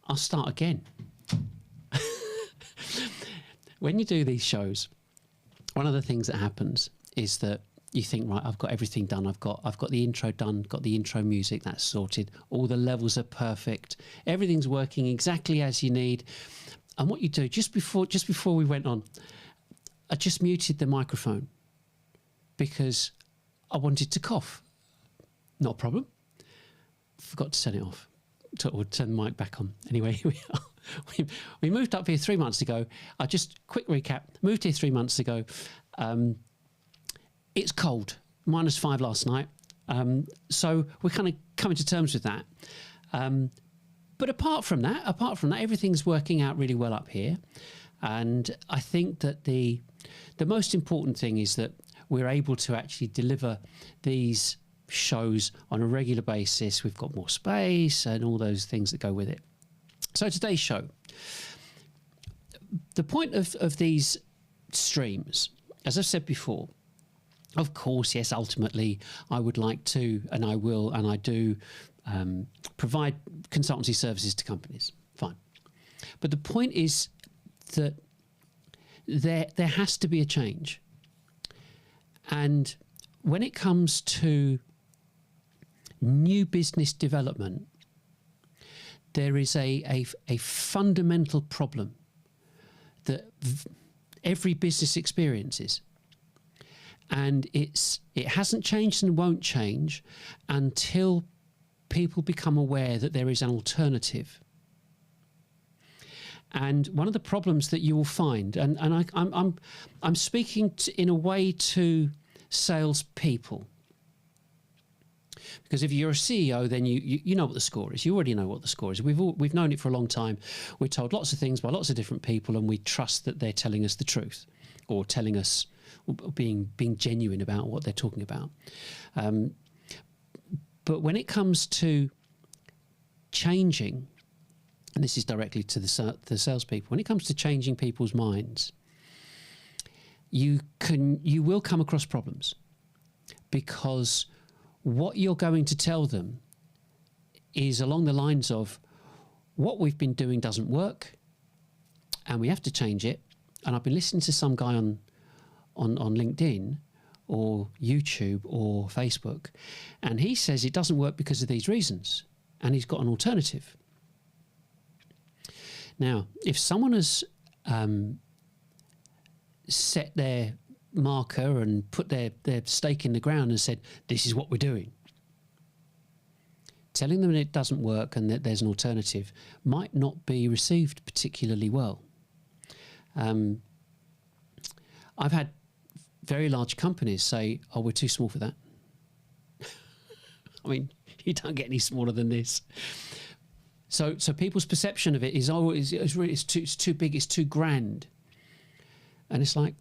I'll start again. When you do these shows, one of the things that happens is that you think, right, I've got everything done. I've got the intro done, got the intro music, that's sorted. All the levels are perfect. Everything's working exactly as you need. And what you do, just before we went on, I just muted the microphone because I wanted to cough. Not a problem. Forgot to turn it off, or turn the mic back on. Anyway, here we are. We moved up here 3 months ago. I just, quick recap, moved here 3 months ago. It's cold, -5 last night. So we're kind of coming to terms with that. But apart from that, everything's working out really well up here. And I think that the most important thing is that we're able to actually deliver these shows on a regular basis. We've got more space and all those things that go with it. So today's show, the point of these streams, as I've said before, of course, yes, ultimately I would like to, and I will, and I do provide consultancy services to companies. Fine. But the point is that there has to be a change. And when it comes to new business development, there is a fundamental problem that every business experiences. And it hasn't changed and won't change until people become aware that there is an alternative. And one of the problems that you will find, and I'm speaking in a way to salespeople, because if you're a CEO, then you know what the score is. You already know what the score is. We've known it for a long time. We're told lots of things by lots of different people, and we trust that they're telling us the truth, or telling us, being genuine about what they're talking about. But when it comes to changing, and this is directly to the salespeople, when it comes to changing people's minds, you will come across problems, because what you're going to tell them is along the lines of, what we've been doing doesn't work and we have to change it. And I've been listening to some guy on LinkedIn or YouTube or Facebook, and he says it doesn't work because of these reasons, and he's got an alternative. Now, if someone has set their marker and put their stake in the ground and said, this is what we're doing, telling them that it doesn't work and that there's an alternative might not be received particularly well. I've had very large companies say, oh, we're too small for that. I mean, you don't get any smaller than this. So people's perception of it is, oh, it's too big, it's too grand. And it's like,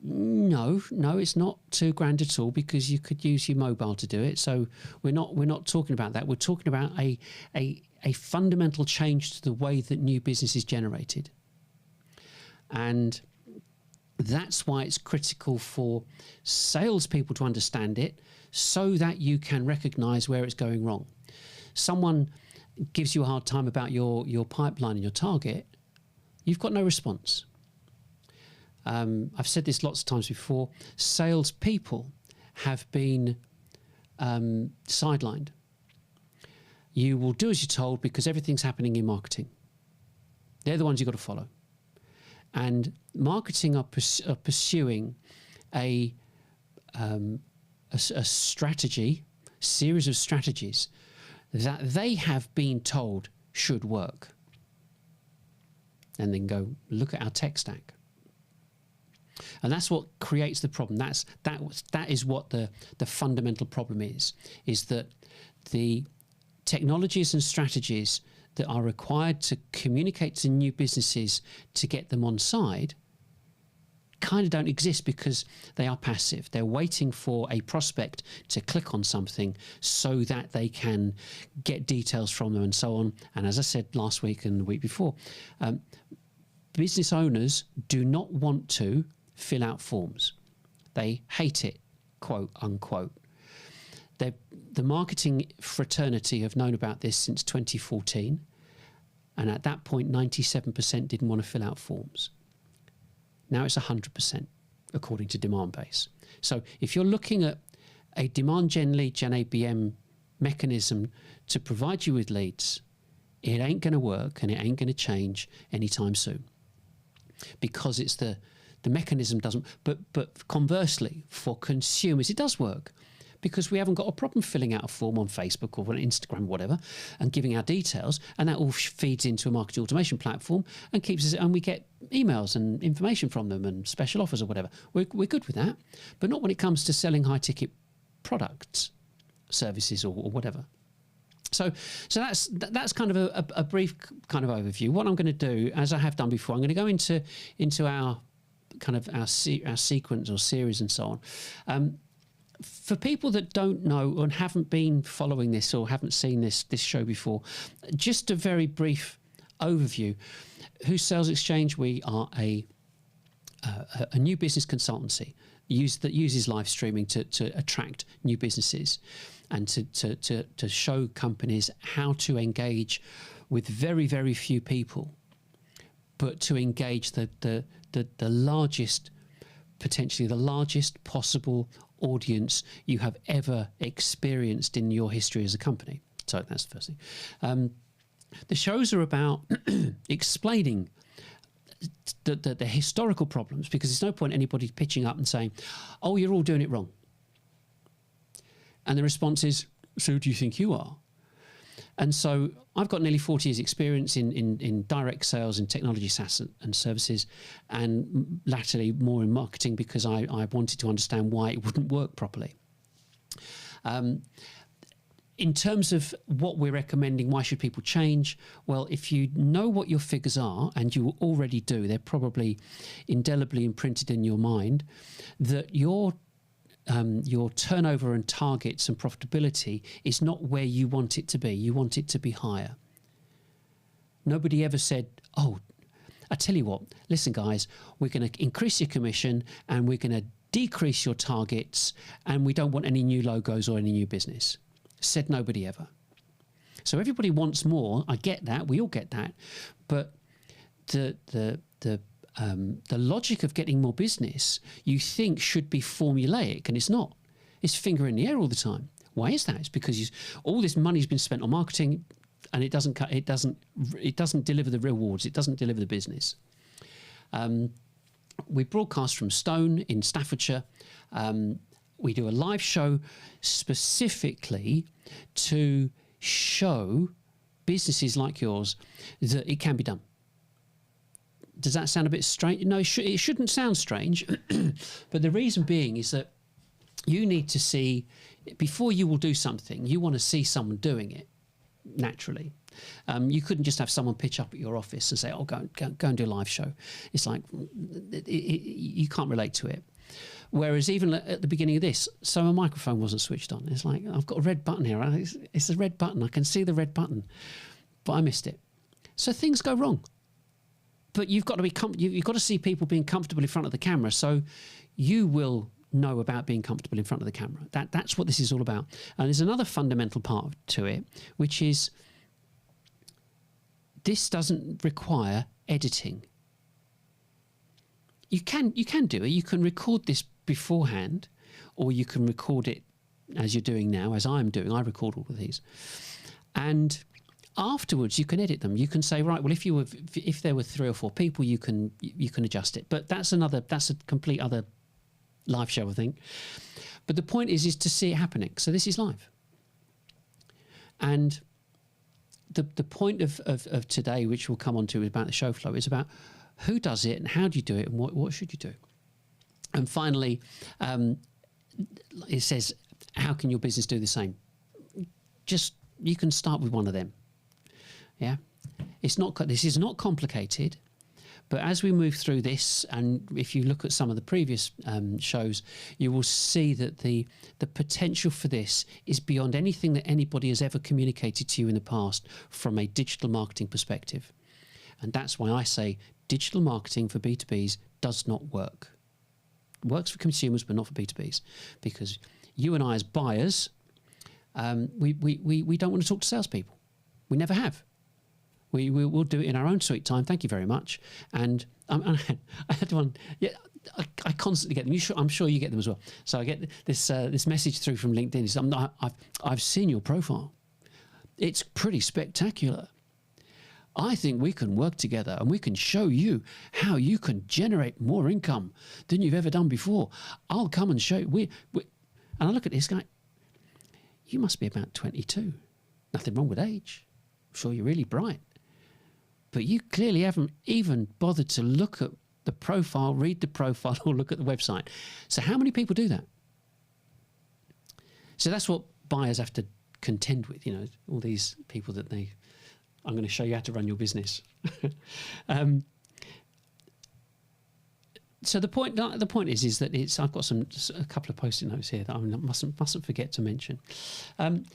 no, it's not too grand at all, because you could use your mobile to do it. So we're not talking about that. We're talking about a fundamental change to the way that new business is generated. And that's why it's critical for salespeople to understand it, so that you can recognize where it's going wrong. Someone gives you a hard time about your pipeline and your target, you've got no response. I've said this lots of times before, salespeople have been sidelined. You will do as you're told because everything's happening in marketing. They're the ones you've got to follow. And marketing are pursuing a strategy, series of strategies that they have been told should work. And then go, look at our tech stack. And that's what creates the problem. That is what the fundamental problem is that the technologies and strategies that are required to communicate to new businesses to get them on side kind of don't exist, because they are passive. They're waiting for a prospect to click on something so that they can get details from them and so on. And as I said last week and the week before, business owners do not want to fill out forms. They hate it, quote unquote. The marketing fraternity have known about this since 2014. And at that point, 97% didn't want to fill out forms. Now it's 100%, according to demand base. So if you're looking at a demand gen lead gen ABM mechanism to provide you with leads, it ain't going to work and it ain't going to change anytime soon, because it's the mechanism doesn't. But conversely, for consumers, it does work, because we haven't got a problem filling out a form on Facebook or on Instagram, whatever, and giving our details, and that all feeds into a marketing automation platform and keeps us, and we get emails and information from them and special offers or whatever. We're good with that, but not when it comes to selling high ticket products, services, or whatever. So that's kind of a brief kind of overview. What I'm going to do, as I have done before, I'm going to go into our kind of our sequence or series and so on. For people that don't know and haven't been following this or haven't seen this show before, just a very brief overview. Who's Sales Exchange? We are a new business consultancy that uses live streaming to attract new businesses and to show companies how to engage with very, very few people, but to engage the largest, potentially the largest possible audience you have ever experienced in your history as a company. So that's the first thing. The shows are about explaining the historical problems, because there's no point anybody pitching up and saying, oh, you're all doing it wrong. And the response is, so who do you think you are? And so I've got nearly 40 years experience in direct sales in technology, SaaS and services, and latterly more in marketing, because I wanted to understand why it wouldn't work properly. In terms of what we're recommending, why should people change? Well, if you know what your figures are, and you already do, they're probably indelibly imprinted in your mind, that your turnover and targets and profitability is not where you want it to be. You want it to be higher. Nobody ever said, oh, I tell you what, listen guys, we're going to increase your commission and we're going to decrease your targets, and we don't want any new logos or any new business. Said nobody ever. So everybody wants more. I get that. We all get that. But the logic of getting more business, you think, should be formulaic, and it's not. It's finger in the air all the time. Why is that? It's because all this money's been spent on marketing, and it doesn't deliver the rewards. It doesn't deliver the business. We broadcast from Stone in Staffordshire. We do a live show specifically to show businesses like yours that it can be done. Does that sound a bit strange? No, it shouldn't sound strange. But the reason being is that you need to see, before you will do something, you want to see someone doing it naturally. You couldn't just have someone pitch up at your office and say, oh, go and do a live show. It's like, you can't relate to it. Whereas even at the beginning of this, so my microphone wasn't switched on. It's like, I've got a red button here. It's a red button. I can see the red button, but I missed it. So things go wrong. But you've got to you've got to see people being comfortable in front of the camera. So you will know about being comfortable in front of the camera. That's what this is all about. And there's another fundamental part to it, which is this doesn't require editing. You can do it. You can record this beforehand, or you can record it as you're doing now, as I'm doing. I record all of these, and afterwards you can edit them. You can say, right, well, if there were 3 or 4 people, you can adjust it. But that's a complete other live show, I think. But the point is to see it happening. So this is live, and the point of today, which we'll come on to about the show flow, is about who does it and how do you do it and what should you do. And finally, it says, how can your business do the same? You can start with one of them. Yeah, this is not complicated, but as we move through this, and if you look at some of the previous shows, you will see that the potential for this is beyond anything that anybody has ever communicated to you in the past from a digital marketing perspective. And that's why I say digital marketing for B2Bs does not work. It works for consumers, but not for B2Bs, because you and I as buyers, we don't want to talk to salespeople. We never have. We'll do it in our own sweet time. Thank you very much. And I had one. Yeah, I constantly get them. I'm sure you get them as well. So I get this message through from LinkedIn. It's, I've seen your profile. It's pretty spectacular. I think we can work together and we can show you how you can generate more income than you've ever done before. I'll come and show you. And I look at this guy. You must be about 22. Nothing wrong with age. I'm sure you're really bright. But you clearly haven't even bothered to look at the profile, read the profile, or look at the website. So how many people do that? So that's what buyers have to contend with, you know, all these people that I'm going to show you how to run your business. So the point is that I've got a couple of post-it notes here that I mustn't forget to mention.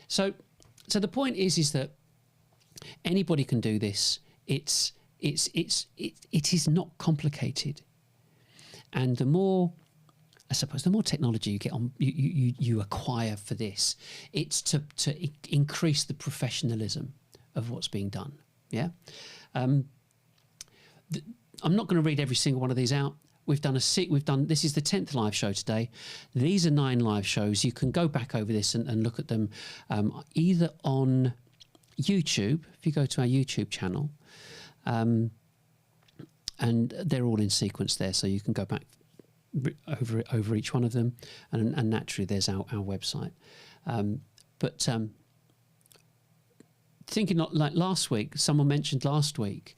So the point is that anybody can do this. It is not complicated, and the more technology you get on, you acquire for this, it's to increase the professionalism of what's being done. Yeah, I'm not going to read every single one of these out. This is the 10th live show today. These are 9 live shows. You can go back over this and look at them either on YouTube, if you go to our YouTube channel, and they're all in sequence there, so you can go back over each one of them, and naturally there's our website. But thinking like last week, someone mentioned last week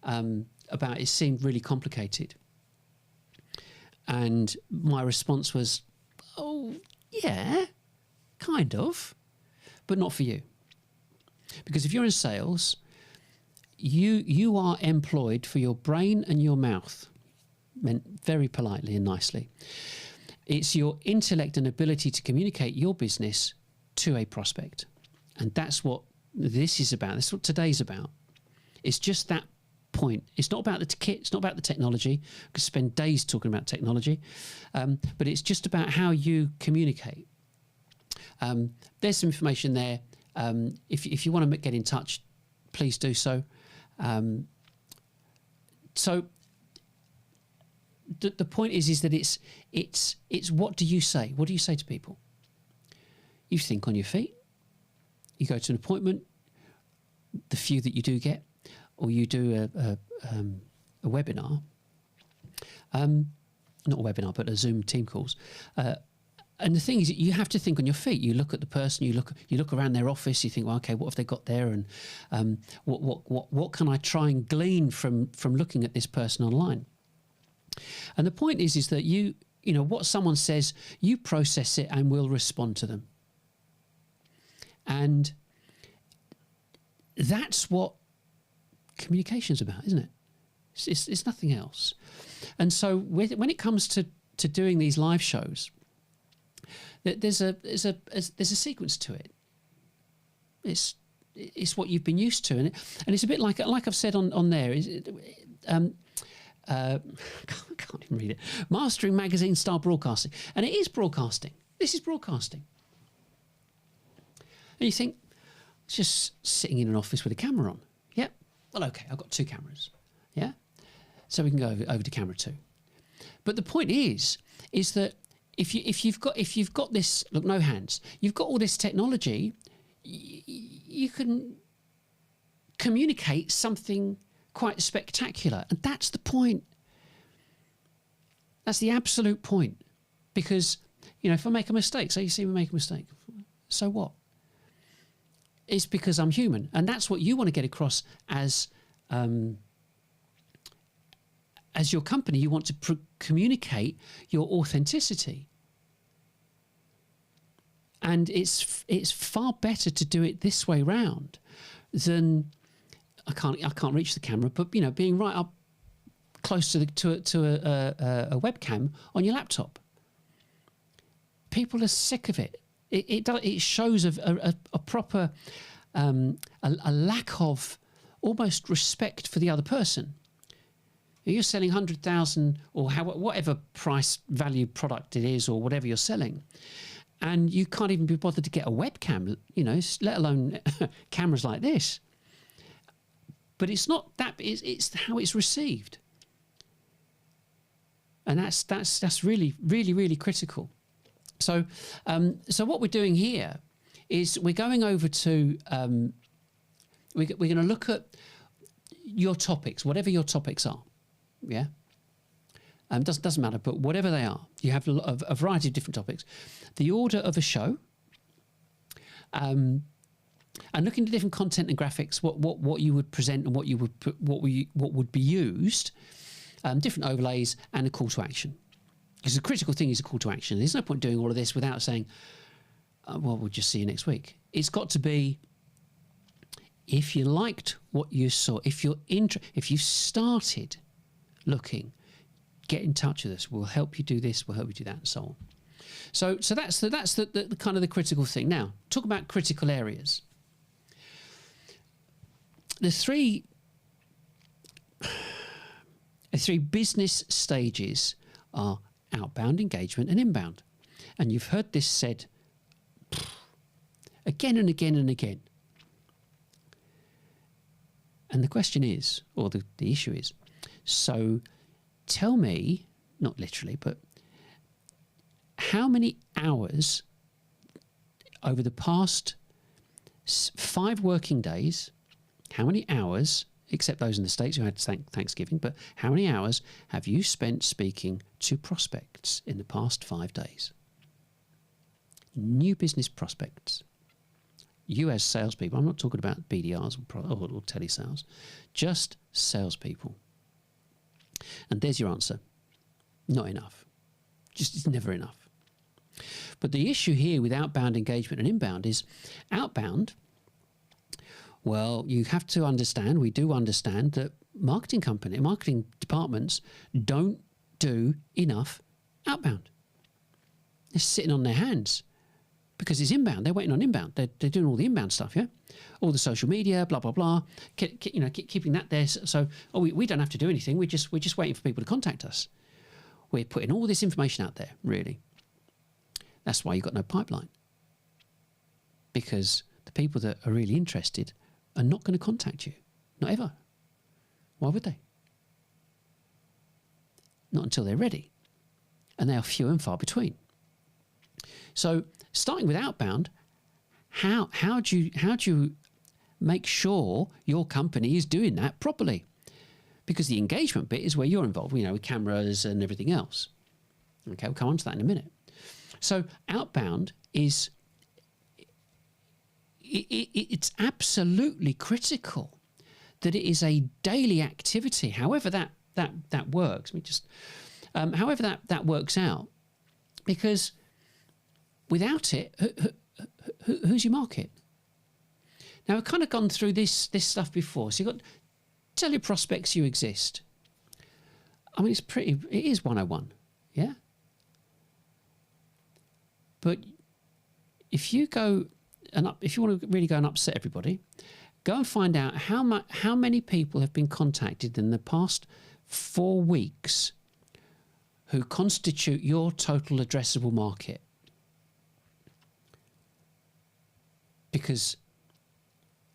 about it seemed really complicated, and my response was, oh yeah, kind of, but not for you. Because if you're in sales, you are employed for your brain and your mouth, meant very politely and nicely. It's your intellect and ability to communicate your business to a prospect. And that's what this is about. That's what today's about. It's just that point. It's not about the kit. It's not about the technology. We could spend days talking about technology. But it's just about how you communicate. There's some information there. If you want to get in touch, please do so. So the point is that it's what do you say? What do you say to people? You think on your feet. You go to an appointment, the few that you do get, or you do a webinar. Not a webinar, but a Zoom team calls. And the thing is, you have to think on your feet. You look at the person. You look around their office. You think, well, okay, what have they got there? And what can I try and glean from looking at this person online? And the point is that you know what someone says, you process it and will respond to them. And that's what communication's about, isn't it? It's nothing else. And so when it comes to doing these live shows, there's a sequence to it. It's what you've been used to, and it's a bit like I've said on there. I can't even read it. Mastering magazine style broadcasting, and it is broadcasting. This is broadcasting. And you think, it's just sitting in an office with a camera on. Yep. Well, okay, I've got 2 cameras. Yeah. So we can go over to camera 2. But the point is that if you've got this, look, no hands, you've got all this technology, you can communicate something quite spectacular. And that's the point. That's the absolute point. Because, you know, if I make a mistake, say you see me make a mistake, so what? It's because I'm human. And that's what you want to get across as your company. You want to communicate your authenticity. And it's far better to do it this way round than I can't reach the camera, but you know, being right up close to a webcam on your laptop. People are sick of it. It shows a proper a lack of almost respect for the other person. You're selling 100,000 or whatever price value product it is, or whatever you're selling, and you can't even be bothered to get a webcam, you know, let alone cameras like this. but it's not that. It's how it's received, and that's really, really, really critical. So, so what we're doing here is we're going over to we're going to look at your topics, whatever your topics are. Yeah. Doesn't matter, but whatever they are, you have a variety of different topics. The order of a show, and looking at different content and graphics, what you would present and what would be used, different overlays and a call to action. Because the critical thing is a call to action. There's no point doing all of this without saying, well, we'll just see you next week. It's got to be, if you liked what you saw, if you've started looking, get in touch with us. We'll help you do this. We'll help you do that, and so on. So that's the kind of the critical thing. Now, talk about critical areas. The three business stages are outbound, engagement, and inbound. And you've heard this said again and again and again. And the question is, or the issue is, so tell me, not literally, but how many hours over the past 5 working days, how many hours, except those in the States who had Thanksgiving, but how many hours have you spent speaking to prospects in the past 5 days? New business prospects. You as salespeople, I'm not talking about BDRs or telesales, just salespeople. And there's your answer. Not enough. Just, it's never enough. But the issue here with outbound engagement and inbound is outbound. Well, you have to understand, we do understand that marketing departments don't do enough outbound. They're sitting on their hands because it's inbound. They're waiting on inbound. They're doing all the inbound stuff, yeah? All the social media, blah, blah, blah. Keeping that there. So we don't have to do anything. We're just waiting for people to contact us. We're putting all this information out there, really. That's why you've got no pipeline. Because the people that are really interested are not going to contact you. Not ever. Why would they? Not until they're ready. And they are few and far between. So starting with outbound, how do you make sure your company is doing that properly? Because the engagement bit is where you're involved, with cameras and everything else. Okay, we'll come on to that in a minute. So outbound is, it's absolutely critical that it is a daily activity, however that works. However that works out, because without it, who's your market? Now, I've kind of gone through this stuff before. So you've got, tell your prospects you exist. I mean, it is 101, yeah? But if you want to really go and upset everybody, go and find out how many people have been contacted in the past 4 weeks who constitute your total addressable market. Because,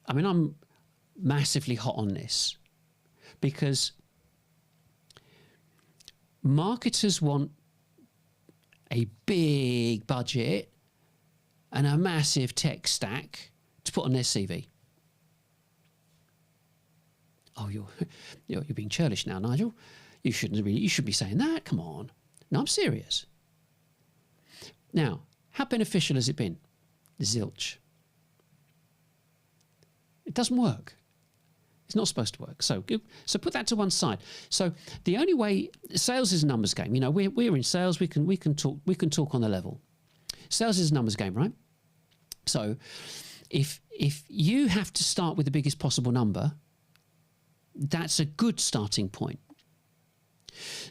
I mean, I'm massively hot on this because marketers want a big budget and a massive tech stack to put on their CV. Oh, you're being churlish now, Nigel. You should be saying that. Come on. No, I'm serious. Now, how beneficial has it been? Zilch. It doesn't work. It's not supposed to work. So put that to one side. So the only way, sales is a numbers game. We're in sales. We can talk on the level. Sales is a numbers game, right? So if you have to start with the biggest possible number, that's a good starting point.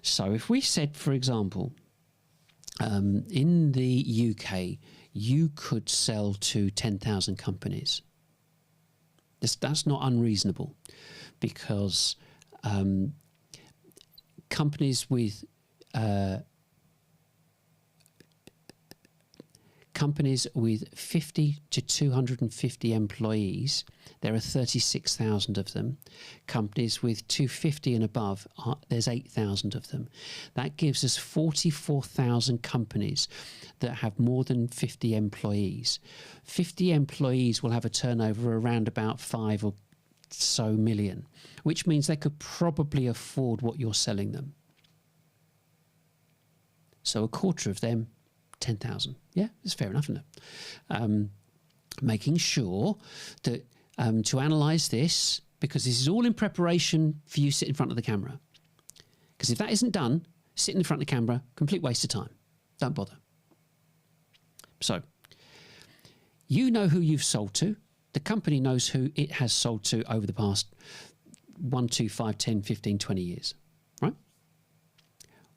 So if we said, for example, in the UK, you could sell to 10,000 companies. That's not unreasonable, because companies with Companies with 50 to 250 employees, there are 36,000 of them. Companies with 250 and above, there's 8,000 of them. That gives us 44,000 companies that have more than 50 employees. 50 employees will have a turnover around about 5 or so million, which means they could probably afford what you're selling them. So a quarter of them, 10,000. Yeah, it's fair enough, isn't it? Making sure that to analyse this, because this is all in preparation for you sit in front of the camera. Because if that isn't done, sitting in front of the camera, complete waste of time. Don't bother. So, you know who you've sold to. The company knows who it has sold to over the past 1, 2, 5, 10, 15, 20 years. Right?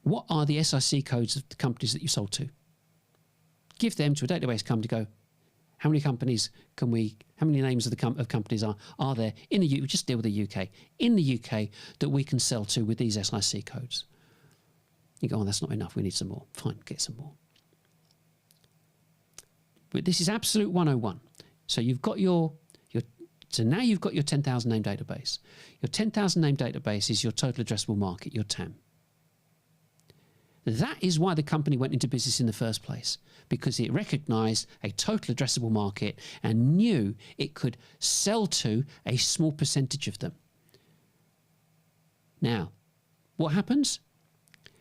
What are the SIC codes of the companies that you sold to? Give them to a database company. Go, how many companies can we? How many names of companies are there in the UK? Just deal with the UK. In the UK that we can sell to with these SIC codes. You go, oh, that's not enough. We need some more. Fine, get some more. But this is absolute 101. So you've got so now you've got your 10,000 name database. Your 10,000 name database is your total addressable market, your TAM. That is why the company went into business in the first place, because it recognised a total addressable market and knew it could sell to a small percentage of them. Now, what happens?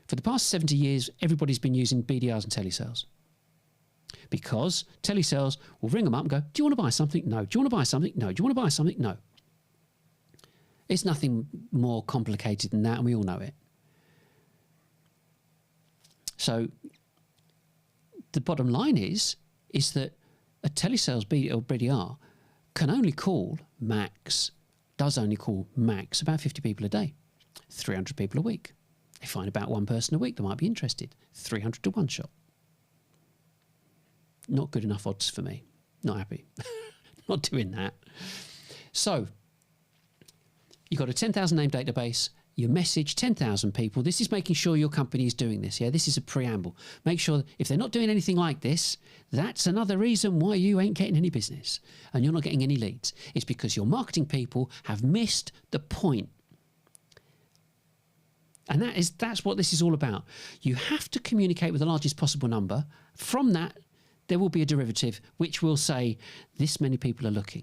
For the past 70 years, everybody's been using BDRs and telesales. Because telesales will ring them up and go, do you want to buy something? No. Do you want to buy something? No. Do you want to buy something? No. It's nothing more complicated than that, and we all know it. So the bottom line is that a telesales BDR can only call does only call max about 50 people a day, 300 people a week. They find about one person a week that might be interested, 300 to one shot. Not good enough odds for me. Not happy. Not doing that. So you've got a 10,000 name database. You message 10,000 people. This is making sure your company is doing this. Yeah, this is a preamble. Make sure that if they're not doing anything like this, that's another reason why you ain't getting any business and you're not getting any leads. It's because your marketing people have missed the point. And that's what this is all about. You have to communicate with the largest possible number. From that, there will be a derivative which will say this many people are looking.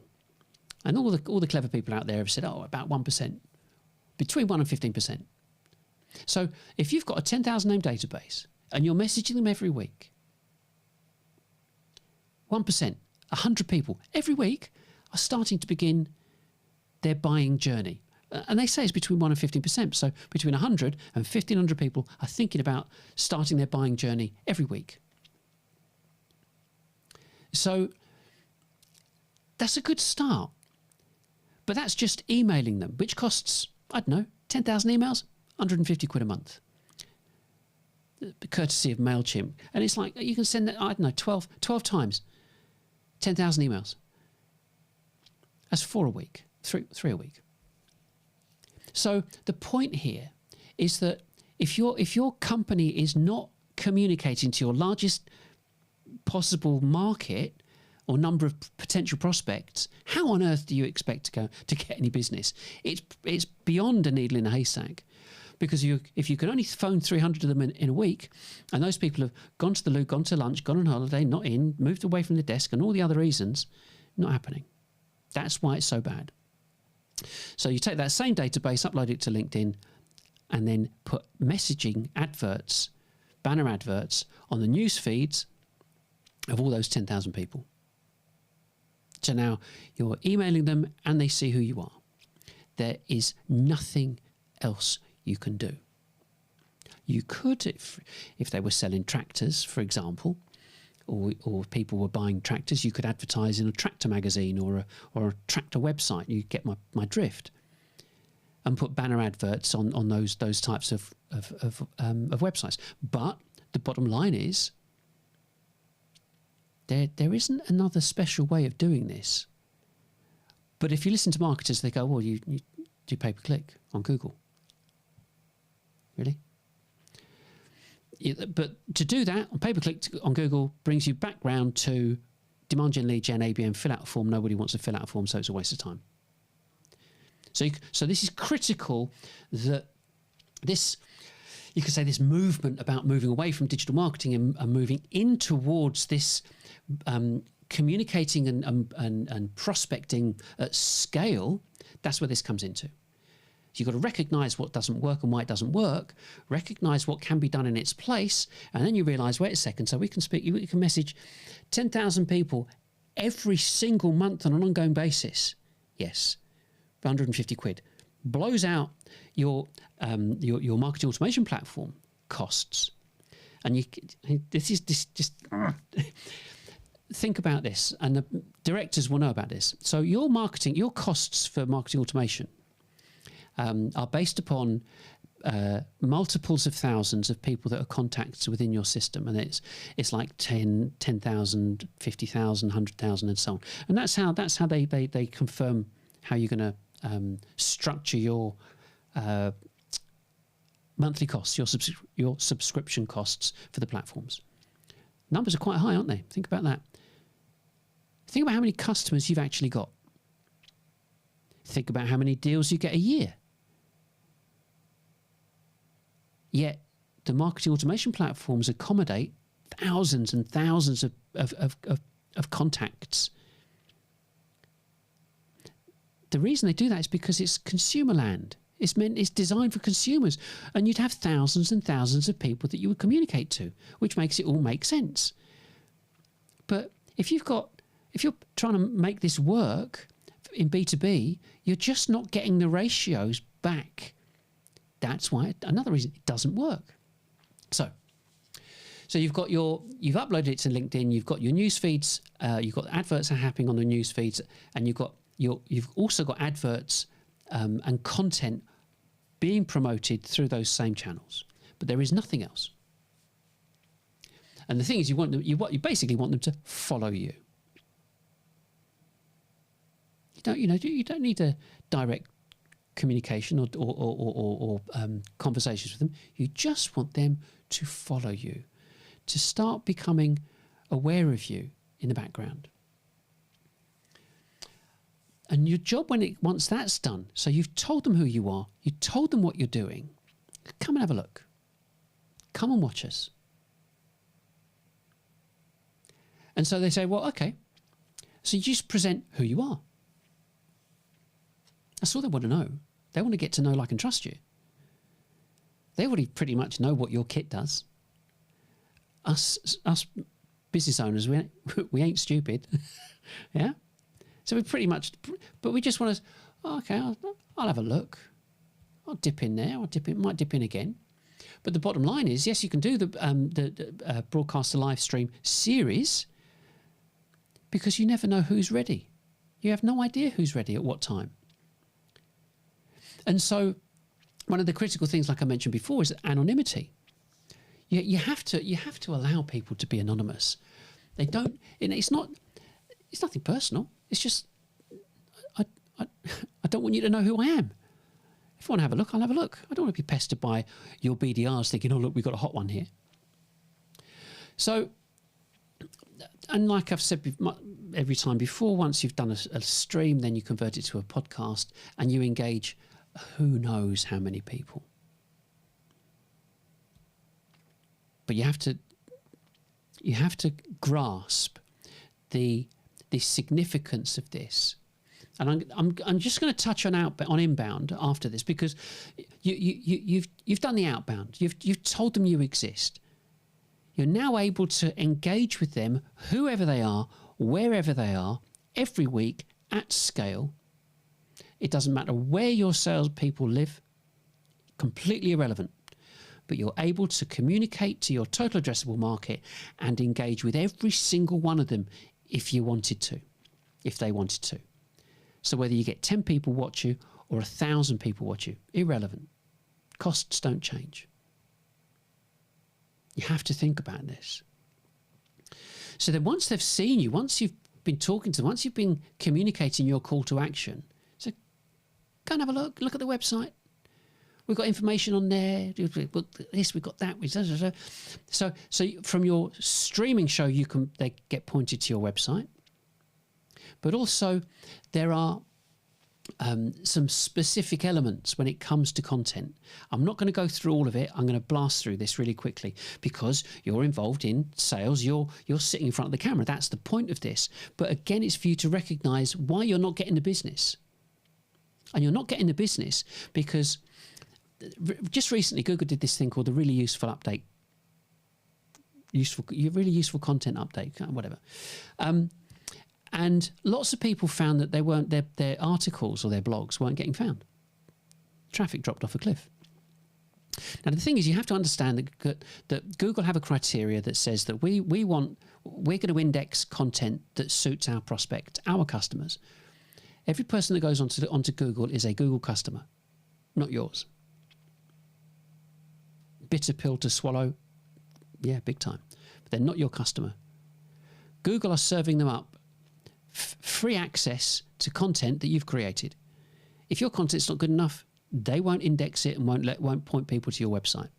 And all the clever people out there have said, oh, about 1%. Between 1 and 15%. So if you've got a 10,000 name database and you're messaging them every week, 1%, 100 people every week are starting to begin their buying journey. And they say it's between 1 and 15%. So between 100 and 1,500 people are thinking about starting their buying journey every week. So that's a good start. But that's just emailing them, which costs, I don't know, 10,000 emails, 150 quid a month. Courtesy of MailChimp. And it's like, you can send that, I don't know, 12 times, 10,000 emails. That's 4 a week, three a week. So the point here is that if your company is not communicating to your largest possible market or number of potential prospects, how on earth do you expect to get any business? It's beyond a needle in a haystack, because if you can only phone 300 of them in a week, and those people have gone to the loo, gone to lunch, gone on holiday, not in, moved away from the desk, and all the other reasons, not happening. That's why it's so bad. So you take that same database, upload it to LinkedIn, and then put messaging adverts, banner adverts on the news feeds of all those 10,000 people. So now you're emailing them and they see who you are. There is nothing else you can do. You could, if they were selling tractors, for example, or people were buying tractors, you could advertise in a tractor magazine or a tractor website. You get my drift, and put banner adverts on those types of websites. But the bottom line is, there isn't another special way of doing this. But if you listen to marketers, they go, well, you do pay-per-click on Google. Really? But to do that, on pay-per-click on Google brings you back round to demand gen, lead gen, ABM, fill out a form. Nobody wants to fill out a form, so it's a waste of time. So this is critical, that this, you could say, this movement about moving away from digital marketing and moving in towards this communicating and prospecting at scale. That's where this comes into. You've got to recognise what doesn't work and why it doesn't work, recognise what can be done in its place, and then you realise, wait a second, so we can message 10,000 people every single month on an ongoing basis. Yes, 150 quid. Blows out your marketing automation platform costs. And think about this, and the directors will know about this. So your costs for marketing automation are based upon multiples of thousands of people that are contacts within your system, and it's like 10,000, 50,000, 100,000, and so on. And that's how they confirm how you're going to structure your monthly costs, your subscription costs for the platforms. Numbers are quite high, aren't they? Think about that. Think about how many customers you've actually got. Think about how many deals you get a year. Yet the marketing automation platforms accommodate thousands and thousands of contacts. The reason they do that is because it's consumer land. It's designed for consumers, and you'd have thousands and thousands of people that you would communicate to, which makes it all make sense. But if you're trying to make this work in B2B, you're just not getting the ratios back. That's why another reason it doesn't work. So you've uploaded it to LinkedIn. You've got your news feeds. You've got adverts are happening on the news feeds, and you've also got adverts and content being promoted through those same channels. But there is nothing else. And the thing is, you basically want them to follow you. You don't need a direct communication or conversations with them. You just want them to follow you, to start becoming aware of you in the background. And your job once that's done, so you've told them who you are, you told them what you're doing, come and have a look. Come and watch us. And so they say, well, okay, so you just present who you are. That's all they want to know. They want to get to know, like, and trust you. They already pretty much know what your kit does. Us business owners, we ain't stupid. Yeah? So we pretty much, but we just want to, okay, I'll have a look. I'll dip in there. Might dip in again. But the bottom line is, yes, you can do the broadcast to live stream series, because you never know who's ready. You have no idea who's ready at what time. And so one of the critical things, like I mentioned before, is anonymity. You have to allow people to be anonymous. They don't, it's nothing personal. It's just, I don't want you to know who I am. If I want to have a look, I'll have a look. I don't want to be pestered by your BDRs thinking, oh, look, we've got a hot one here. So, and like I've said every time before, once you've done a stream, then you convert it to a podcast and you engage who knows how many people. But you have to grasp the significance of this. And I'm just going to touch on inbound after this, because you've done the outbound. You've told them you exist. You're now able to engage with them, whoever they are, wherever they are, every week at scale. It doesn't matter where your salespeople live, completely irrelevant. But you're able to communicate to your total addressable market and engage with every single one of them if you wanted to, if they wanted to. So whether you get 10 people watch you or 1,000 people watch you, irrelevant. Costs don't change. You have to think about this. So then once they've seen you, once you've been talking to them, once you've been communicating your call to action, so go and have a look at the website. we've got information on there. We've got this, we've got that. So from your streaming show, they get pointed to your website. But also there are some specific elements when it comes to content. I'm not going to go through all of it. I'm going to blast through this really quickly because you're involved in sales. You're sitting in front of the camera. That's the point of this. But again, it's for you to recognize why you're not getting the business. And you're not getting the business because just recently Google did this thing called the really useful update. Really useful content update, whatever. And lots of people found that their articles or their blogs weren't getting found. Traffic dropped off a cliff. Now the thing is, you have to understand that Google have a criteria that says that we're going to index content that suits our prospect, our customers. Every person that goes onto Google is a Google customer, not yours. Bitter pill to swallow, yeah, big time. But they're not your customer. Google are serving them up free access to content that you've created. If your content's not good enough, they won't index it and won't point people to your website.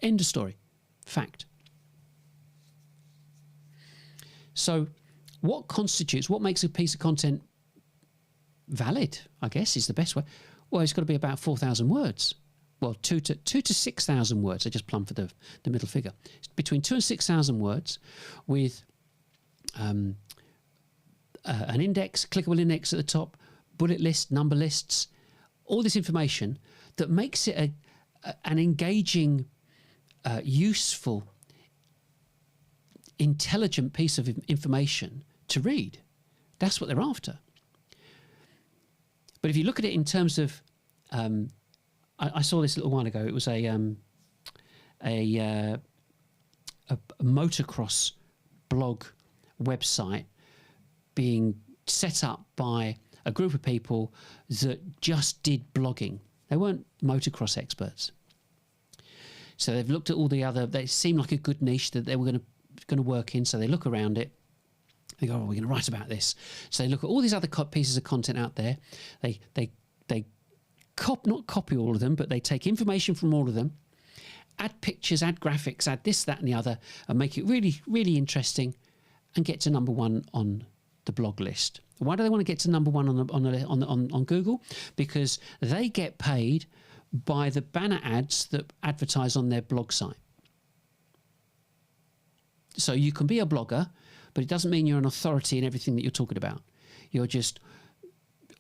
End of story. Fact. So what makes a piece of content valid, I guess, is the best way. Well, it's got to be about 4,000 words. Well, 2,000 to 6,000 words. I just plumb for the middle figure. It's between 2,000 and 6,000 words with an index, clickable index at the top, bullet list, number lists, all this information that makes it an engaging, useful, intelligent piece of information to read. That's what they're after. But if you look at it in terms of, I saw this a little while ago. It was a motocross blog website being set up by a group of people that just did blogging. They weren't motocross experts. So they've looked at all the other, they seemed like a good niche that they were going to work in. So they look around it. They go, oh, we're going to write about this. So they look at all these other pieces of content out there. They not copy all of them, but they take information from all of them, add pictures, add graphics, add this, that, and the other, and make it really, really interesting, and get to number one on the blog list. Why do they want to get to number one on Google? Because they get paid by the banner ads that advertise on their blog site. So you can be a blogger, but it doesn't mean you're an authority in everything that you're talking about. You're just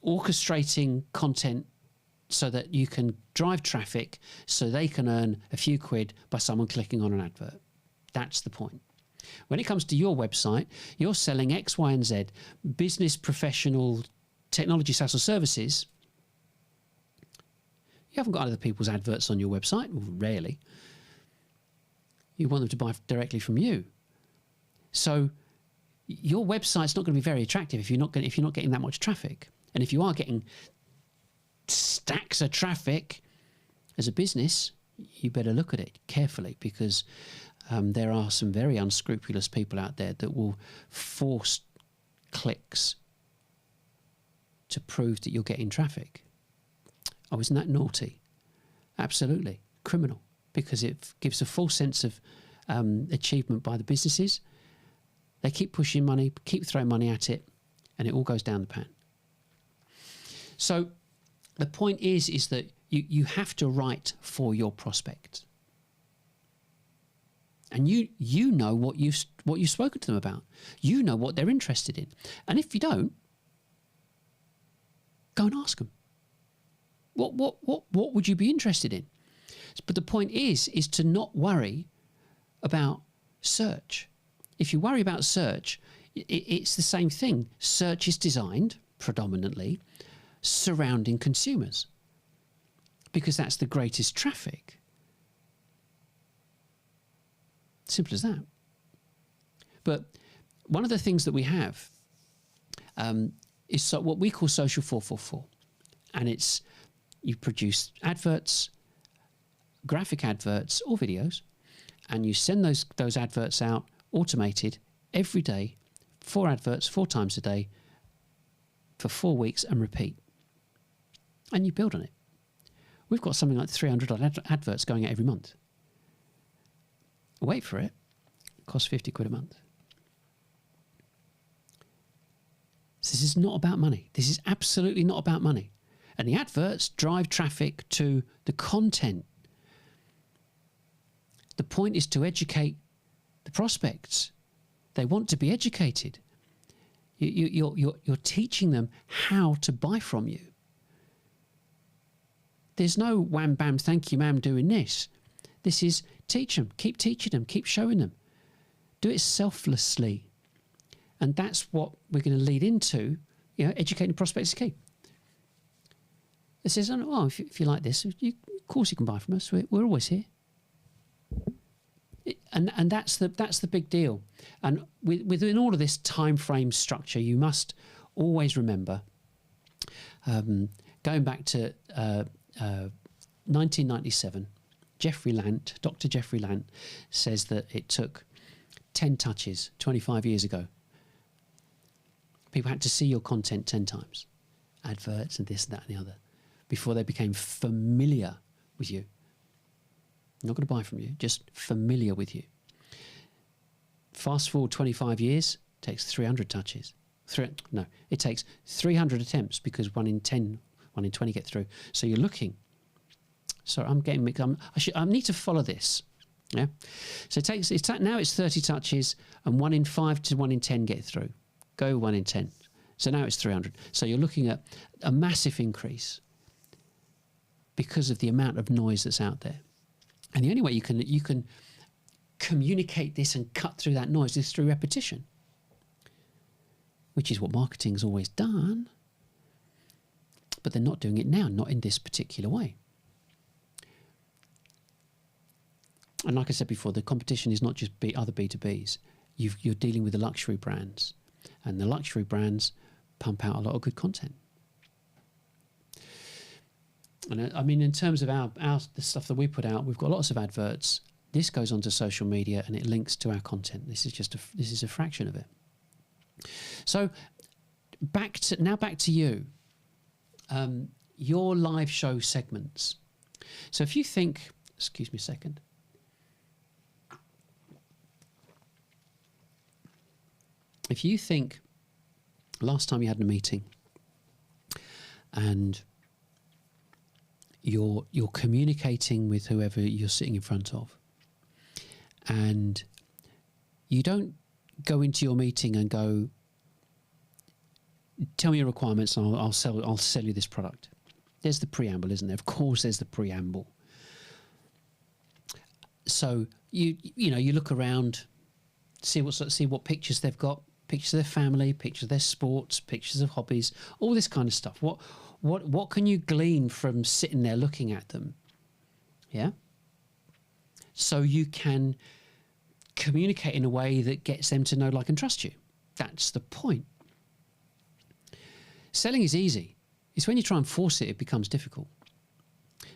orchestrating content so that you can drive traffic so they can earn a few quid by someone clicking on an advert. That's the point. When it comes to your website, you're selling X, Y, and Z, business, professional, technology, SaaS or services. You haven't got other people's adverts on your website, well, rarely. You want them to buy directly from you. So your website's not going to be very attractive if you're not getting that much traffic. And if you are getting stacks of traffic as a business, you better look at it carefully, because there are some very unscrupulous people out there that will force clicks to prove that you're getting traffic. Oh, isn't that naughty? Absolutely. Criminal, because it gives a false sense of achievement by the businesses. They keep pushing money, keep throwing money at it, and it all goes down the pan. So the point is that you have to write for your prospect. And you know what you've spoken to them about. You know what they're interested in. And if you don't, go and ask them. What would you be interested in? But the point is to not worry about search. If you worry about search, it's the same thing. Search is designed predominantly surrounding consumers, because that's the greatest traffic. Simple as that. But one of the things that we have is what we call Social 444. And it's, you produce adverts, graphic adverts or videos, and you send those adverts out automated every day, 4 adverts 4 times a day for 4 weeks, and repeat. And you build on it. We've got something like 300 odd adverts going out every month. Wait for it. It costs 50 quid a month. So this is not about money. This is absolutely not about money. And the adverts drive traffic to the content. The point is to educate the prospects. They want to be educated. You're teaching them how to buy from you. There's no wham bam thank you ma'am doing this. This is teach them, keep teaching them, keep showing them. Do it selflessly. And that's what we're going to lead into, educating prospects is key. It says, oh, if you like this, of course you can buy from us. We're always here. And that's the big deal. And within all of this time frame structure, you must always remember, going back to 1997, Dr. Jeffrey Lant says that it took 10 touches 25 years ago. People had to see your content 10 times, adverts and this, that and the other, before they became familiar with you. Not going to buy from you, just familiar with you. Fast forward 25 years, takes 300 touches. It takes 300 attempts because 1 in 10, 1 in 20 get through. So you're looking. So I'm getting mixed. I need to follow this. Yeah. So now it's 30 touches and 1 in 5 to 1 in 10 get through. Go 1 in 10. So now it's 300. So you're looking at a massive increase because of the amount of noise that's out there. And the only way you can communicate this and cut through that noise is through repetition, which is what marketing's always done. But they're not doing it now, not in this particular way. And like I said before, the competition is not just other B2Bs. You're dealing with the luxury brands. And the luxury brands pump out a lot of good content. And I mean, in terms of the stuff that we put out, we've got lots of adverts. This goes onto social media and it links to our content. This is a fraction of it. So back to you. Your live show segments. So if you think, excuse me a second. If you think last time you had a meeting and you're communicating with whoever you're sitting in front of, and you don't go into your meeting and go, tell me your requirements and I'll sell you this product. There's the preamble, isn't there? Of course there's the preamble. So you look around, see what pictures they've got, pictures of their family, pictures of their sports, pictures of hobbies, all this kind of stuff. What can you glean from sitting there looking at them? Yeah. So you can communicate in a way that gets them to know, like, and trust you. That's the point. Selling is easy. It's when you try and force it, it becomes difficult.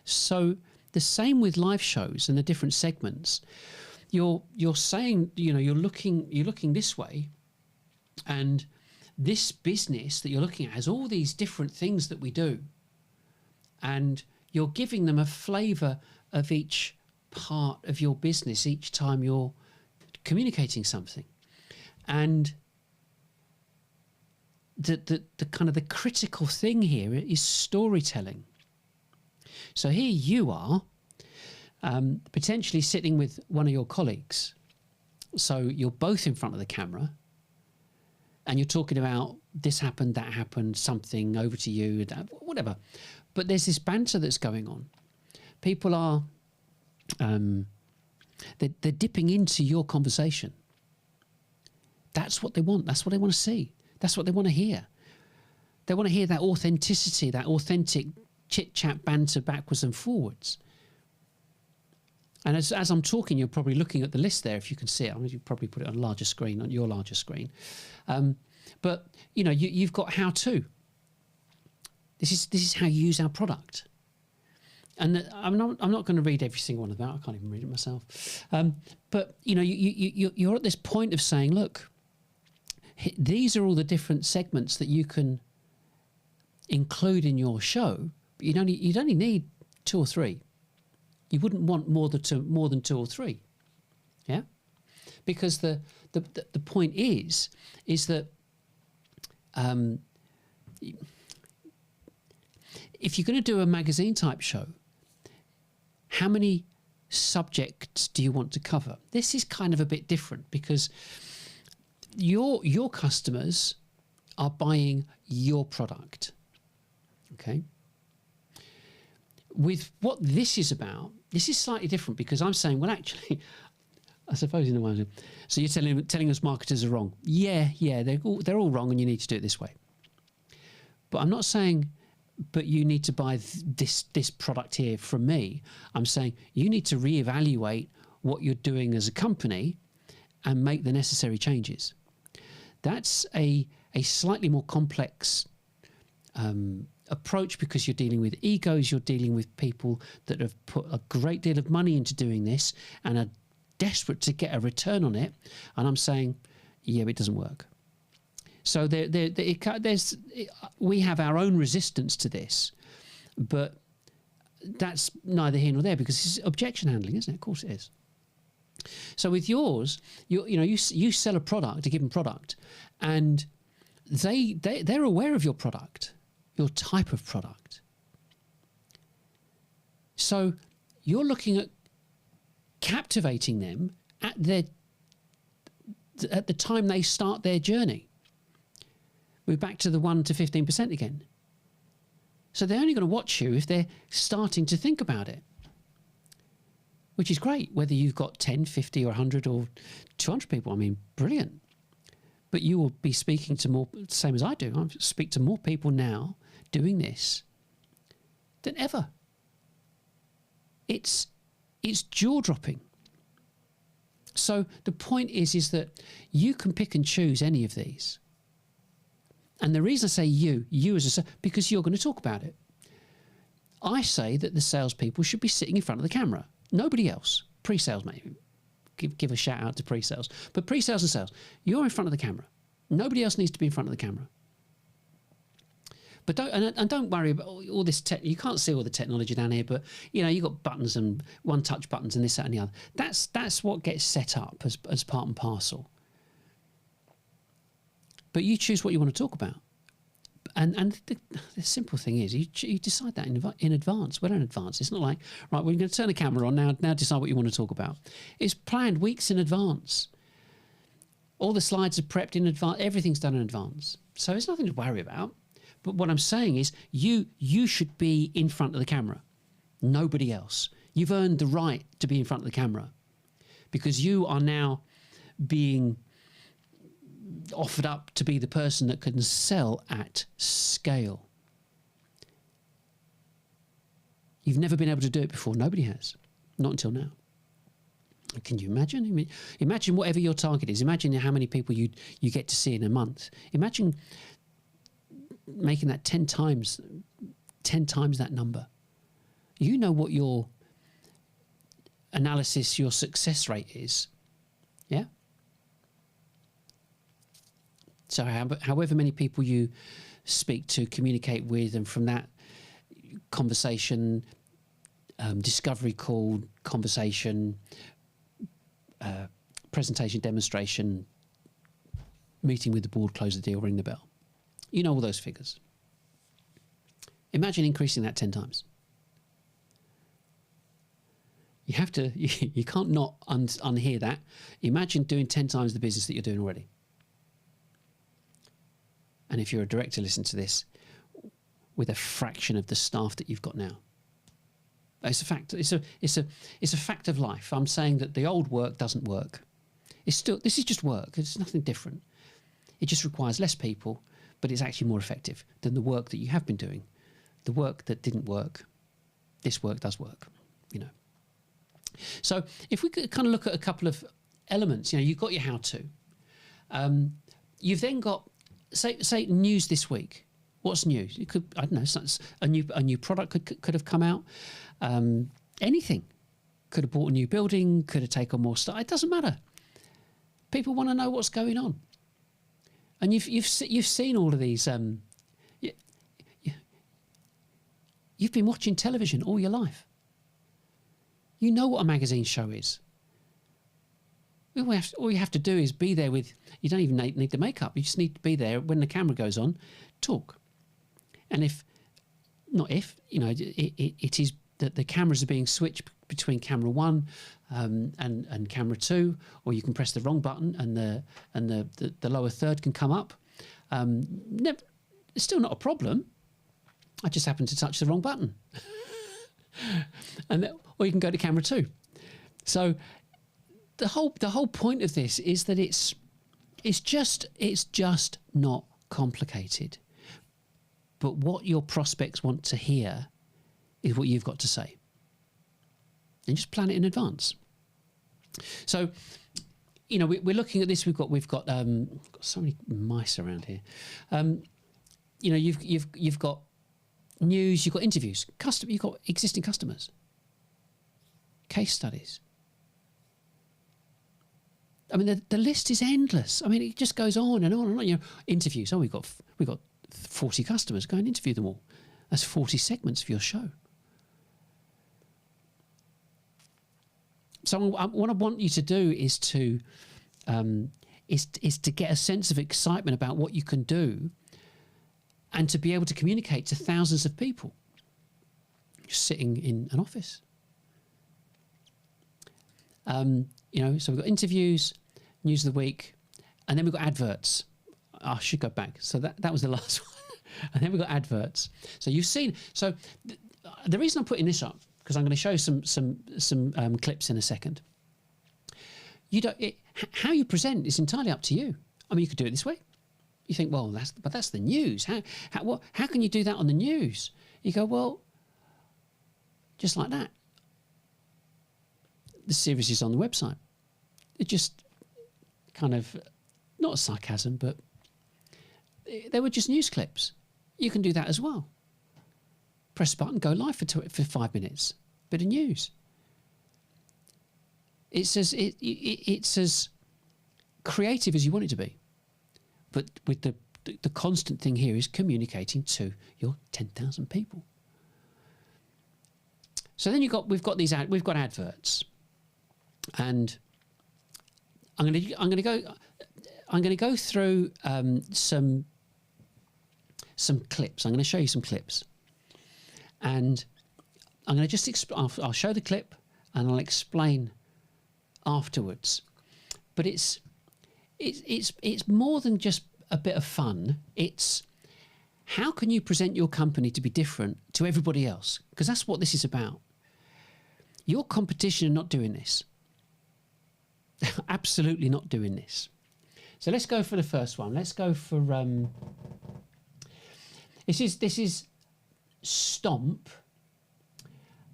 So the same with live shows and the different segments. You're saying, you're looking this way, and this business that you're looking at has all these different things that we do, and you're giving them a flavour of each part of your business each time you're communicating something. And the kind of the critical thing here is storytelling. So here you are, potentially sitting with one of your colleagues. So you're both in front of the camera and you're talking about this happened, that happened, something over to you, that, whatever. But there's this banter that's going on. People are, they're dipping into your conversation. That's what they want. That's what they want to see. That's what they want to hear. They want to hear that authenticity, that authentic chit-chat banter backwards and forwards. And as I'm talking, you're probably looking at the list there, if you can see it. I mean, you probably put it on a larger screen, on your larger screen. But, you've got how-to. This is how you use our product. And I'm not going to read every single one of that. I can't even read it myself. But, you're at this point of saying, look, these are all the different segments that you can include in your show. But you'd only need 2 or 3. You wouldn't want more than 2 or 3. Yeah? Because the point is that if you're going to do a magazine type show, how many subjects do you want to cover? This is kind of a bit different because your customers are buying your product. Okay? With what this is about, this is slightly different because I'm saying, well, actually, I suppose in a way. So you're telling us marketers are wrong. Yeah, they're all wrong and you need to do it this way. But I'm not saying, but you need to buy this product here from me. I'm saying you need to reevaluate what you're doing as a company and make the necessary changes. That's a slightly more complex approach because you're dealing with egos, you're dealing with people that have put a great deal of money into doing this and are desperate to get a return on it. And I'm saying, yeah, it doesn't work. So we have our own resistance to this, but that's neither here nor there because it's objection handling, isn't it? Of course it is. So with yours, you sell a product, a given product, and they're aware of your product, your type of product. So you're looking at captivating them at the time they start their journey. We're back to the 1 to 15% again. So they're only going to watch you if they're starting to think about it, which is great, whether you've got 10, 50 or 100 or 200 people. I mean, brilliant. But you will be speaking to more, same as I do. I speak to more people now doing this than ever. It's jaw-dropping. So the point is that you can pick and choose any of these. And the reason I say you as a, because you're going to talk about it. I say that the salespeople should be sitting in front of the camera. Nobody else. Pre-sales, maybe. Give a shout out to pre-sales. But pre-sales and sales, you're in front of the camera. Nobody else needs to be in front of the camera. But don't worry about all this tech. You can't see all the technology down here, but you've got buttons and one-touch buttons and this, that, and the other. That's what gets set up as part and parcel. But you choose what you want to talk about. And the simple thing is, you decide that in advance. Well, in advance. It's not like, right, we're going to turn the camera on, now decide what you want to talk about. It's planned weeks in advance. All the slides are prepped in advance. Everything's done in advance. So there's nothing to worry about. But what I'm saying is you should be in front of the camera. Nobody else. You've earned the right to be in front of the camera because you are now being offered up to be the person that can sell at scale. You've never been able to do it before. Nobody has. Not until now. Can you imagine? I mean, imagine whatever your target is. Imagine how many people you get to see in a month. Imagine making that 10 times that number. You know what your analysis, your success rate is. Yeah? So however many people you speak to, communicate with, and from that conversation, discovery call, conversation, presentation, demonstration, meeting with the board, close the deal, ring the bell. You know all those figures. Imagine increasing that 10 times. You have to, you can't not unhear that. Imagine doing 10 times the business that you're doing already. And if you're a director, listen to this, with a fraction of the staff that you've got now. It's a fact. It's a fact of life. I'm saying that the old work doesn't work. This is just work. It's nothing different. It just requires less people, but it's actually more effective than the work that you have been doing. The work that didn't work, this work does work, So if we could kind of look at a couple of elements, you've got your how-to. You've then got, say news this week. What's news? It could, I don't know, a new product could have come out. Anything. Could have bought a new building, could have taken more stuff. It doesn't matter. People want to know what's going on. And you've seen all of these. You've been watching television all your life. You know what a magazine show is. All you have to do is be there with, you don't even need the makeup. You just need to be there when the camera goes on, talk. And it is that the cameras are being switched between camera 1 and camera 2, or you can press the wrong button and the lower third can come up. It's still not a problem. I just happened to touch the wrong button. Or you can go to camera 2. So the whole point of this is that it's just not complicated. But what your prospects want to hear is what you've got to say. And just plan it in advance. So, we're looking at this. We've got so many mice around here. You've got news. You've got interviews. You've got existing customers. Case studies. I mean, the list is endless. I mean, it just goes on and on and on. Interviews. Oh, we've got 40 customers. Go and interview them all. That's 40 segments of your show. So what I want you to do is to get a sense of excitement about what you can do, and to be able to communicate to thousands of people just sitting in an office. So we've got interviews, news of the week, and then we've got adverts. I should go back. So that was the last one. And then we've got adverts. So you've seen. So the reason I'm putting this up, because I'm going to show some clips in a second. How you present is entirely up to you. I mean, you could do it this way. You think, well, that's the news. How can you do that on the news? You go, well, just like that. The series is on the website. It just kind of, not a sarcasm, but they were just news clips. You can do that as well. Press a button, go live for 5 minutes. Bit of news. It's as creative as you want it to be, but with the constant thing here is communicating to your 10,000 people. So then we've got adverts, and I'm going to go through some clips. I'm going to show you some clips. And I'm going to just I'll show the clip and I'll explain afterwards. But it's more than just a bit of fun. It's how can you present your company to be different to everybody else? Because that's what this is about. Your competition are not doing this. Absolutely not doing this. So let's go for the first one. Let's go for this is Stomp,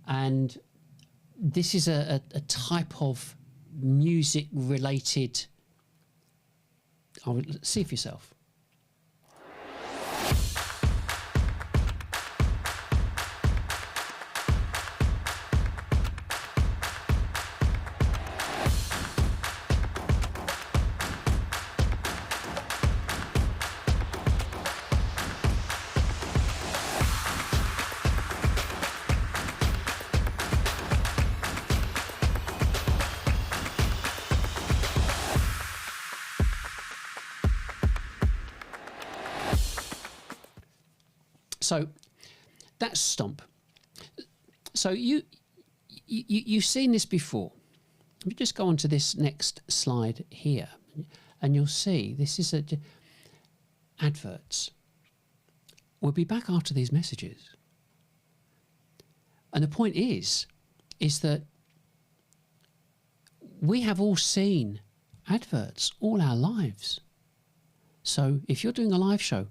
and this is a type of music related. See for yourself. So that's Stomp. So you've seen this before. Let me just go on to this next slide here, and you'll see this is adverts. We'll be back after these messages. And the point is that we have all seen adverts all our lives. So if you're doing a live show,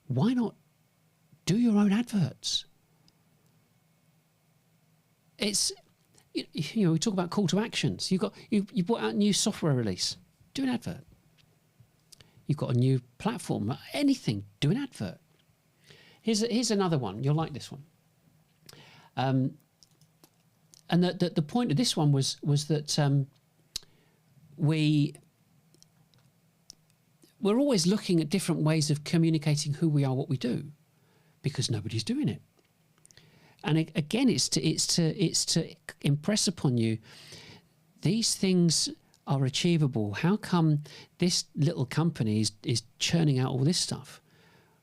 why not do your own adverts? It's, we talk about call to actions. You brought out a new software release. Do an advert. You've got a new platform. Anything. Do an advert. Here's another one. You'll like this one. And the point of this one was that we're always looking at different ways of communicating who we are, what we do, because nobody's doing it. And again, it's to impress upon you these things are achievable. How come this little company is churning out all this stuff?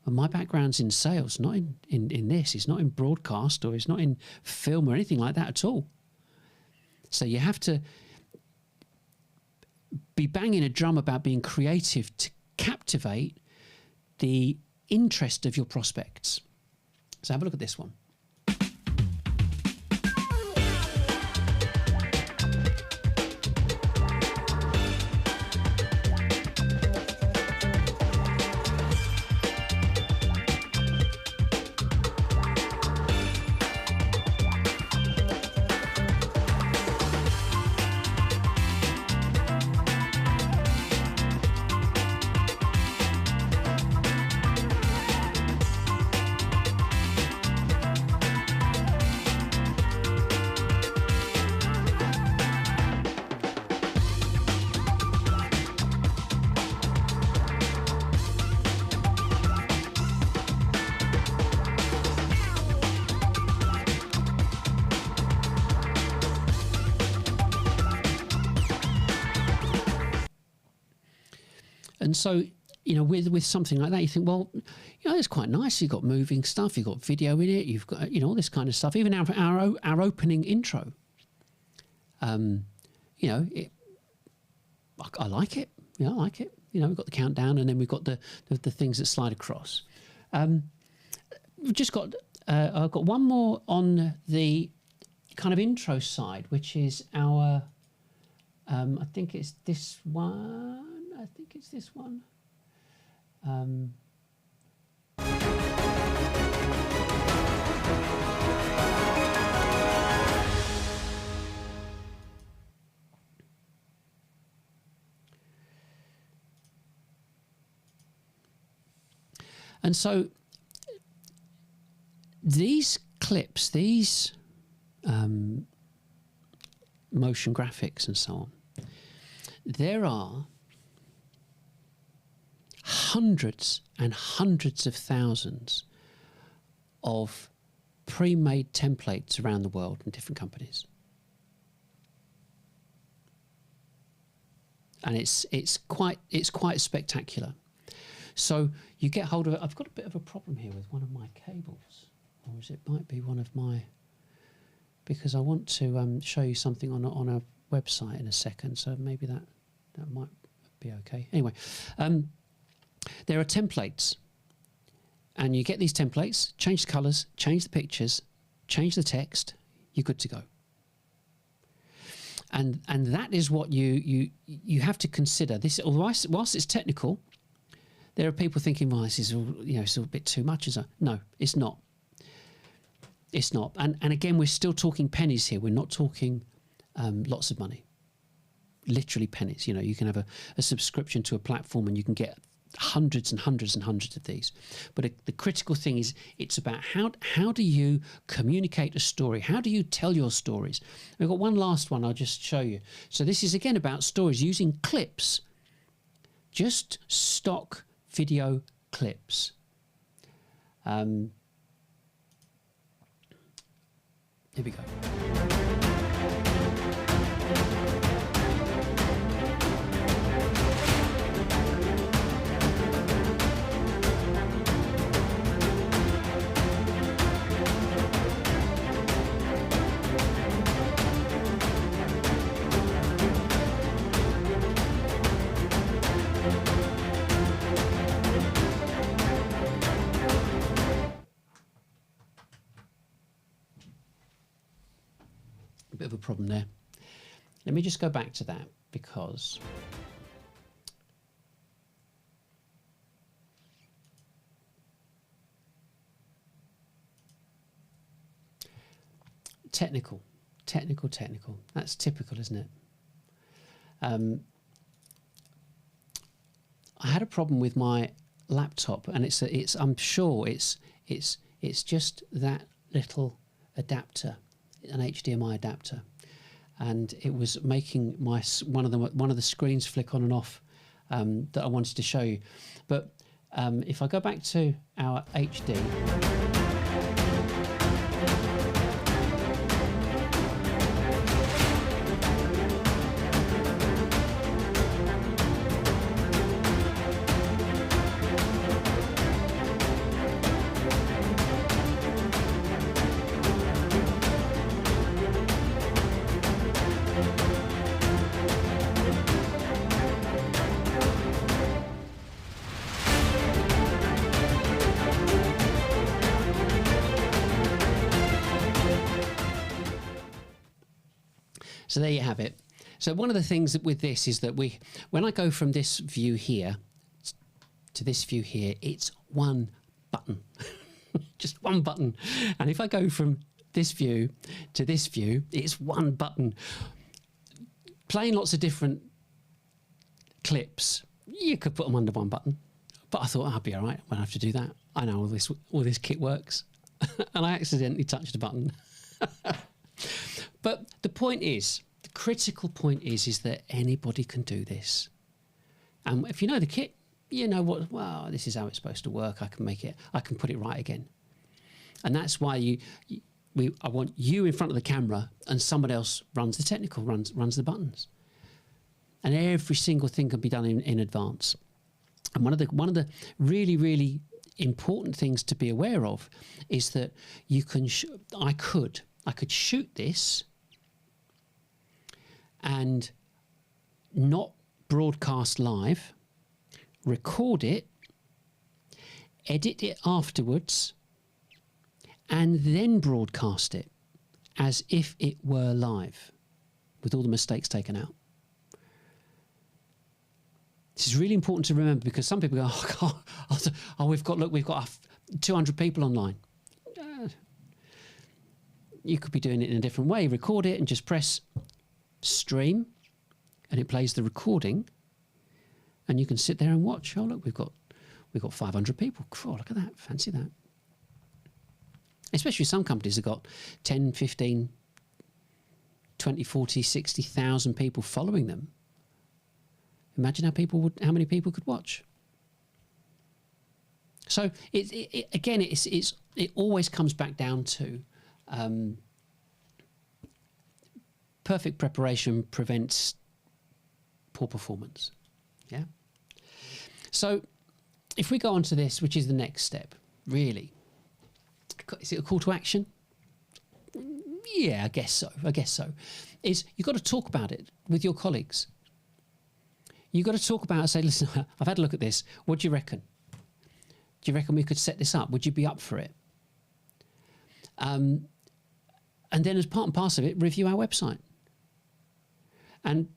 And my background's in sales, not in this. It's not in broadcast, or it's not in film or anything like that at all. So you have to be banging a drum about being creative to captivate the interest of your prospects. So have a look at this one. And so, you know, with something like that, you think, well, you know, it's quite nice. You've got moving stuff, you've got video in it, you've got, you know, all this kind of stuff. Even our opening intro, you know, I like it. Yeah, I like it. You know, we've got the countdown, and then we've got the things that slide across. We've just got I've got one more on the kind of intro side, which is our I think it's this one. I think it's this one. And so these clips, these motion graphics and so on, there are hundreds and hundreds of thousands of pre-made templates around the world in different companies. And it's quite spectacular. So you get hold of it. I've got a bit of a problem here with one of my cables, or it might be one of my, because I want to show you something on a website in a second. So maybe that might be okay. Anyway, there are templates, and you get these templates, change the colours, change the pictures, change the text, you're good to go. And that is what you have to consider. This, whilst it's technical, there are people thinking, well, this is all, you know, it's a bit too much. No, it's not. It's not. And again, we're still talking pennies here. We're not talking lots of money. Literally pennies. You know, you can have a subscription to a platform, and you can get hundreds and hundreds and hundreds of these. But the critical thing is, it's about how do you communicate a story? How do you tell your stories? We've got one last one I'll just show you. So this is again about stories using clips, just stock video clips. Here we go. Bit of a problem there. Let me just go back to that, because technical. That's typical, isn't it? I had a problem with my laptop, and it's I'm sure it's just that little adapter, an HDMI adapter, and it was making my one of the screens flick on and off that I wanted to show you. But if I go back to our HD, So there you have it. So one of the things that with this is that when I go from this view here to this view here, it's one button, just one button. And if I go from this view to this view, it's one button. Playing lots of different clips, you could put them under one button, but I thought I'd be all right. I won't have to do that. I know all this kit works. And I accidentally touched a button. But the point is, the critical point is that anybody can do this. And if you know the kit, you know what, well, this is how it's supposed to work. I can put it right again. And that's why I want you in front of the camera and someone else runs the technical, runs the buttons. And every single thing can be done in advance. And one of the really, really important things to be aware of is that you can I could shoot this and not broadcast live, record it, edit it afterwards, and then broadcast it as if it were live with all the mistakes taken out. This is really important to remember because some people go, oh, God, we've got 200 people online. You could be doing it in a different way. Record it and just press stream and it plays the recording and you can sit there and watch. Oh, look, we've got 500 people. Oh, look at that. Fancy that. Especially some companies have got 10, 15, 20, 40, 60,000 people following them. Imagine how many people could watch. So it always comes back down to perfect preparation prevents poor performance. Yeah. So if we go on to this, which is the next step, really, is it a call to action? Yeah, I guess so. Is you've got to talk about it with your colleagues. You've got to talk about it, say, listen, I've had a look at this. What do you reckon? Do you reckon we could set this up? Would you be up for it? And then as part and parcel of it, review our website. And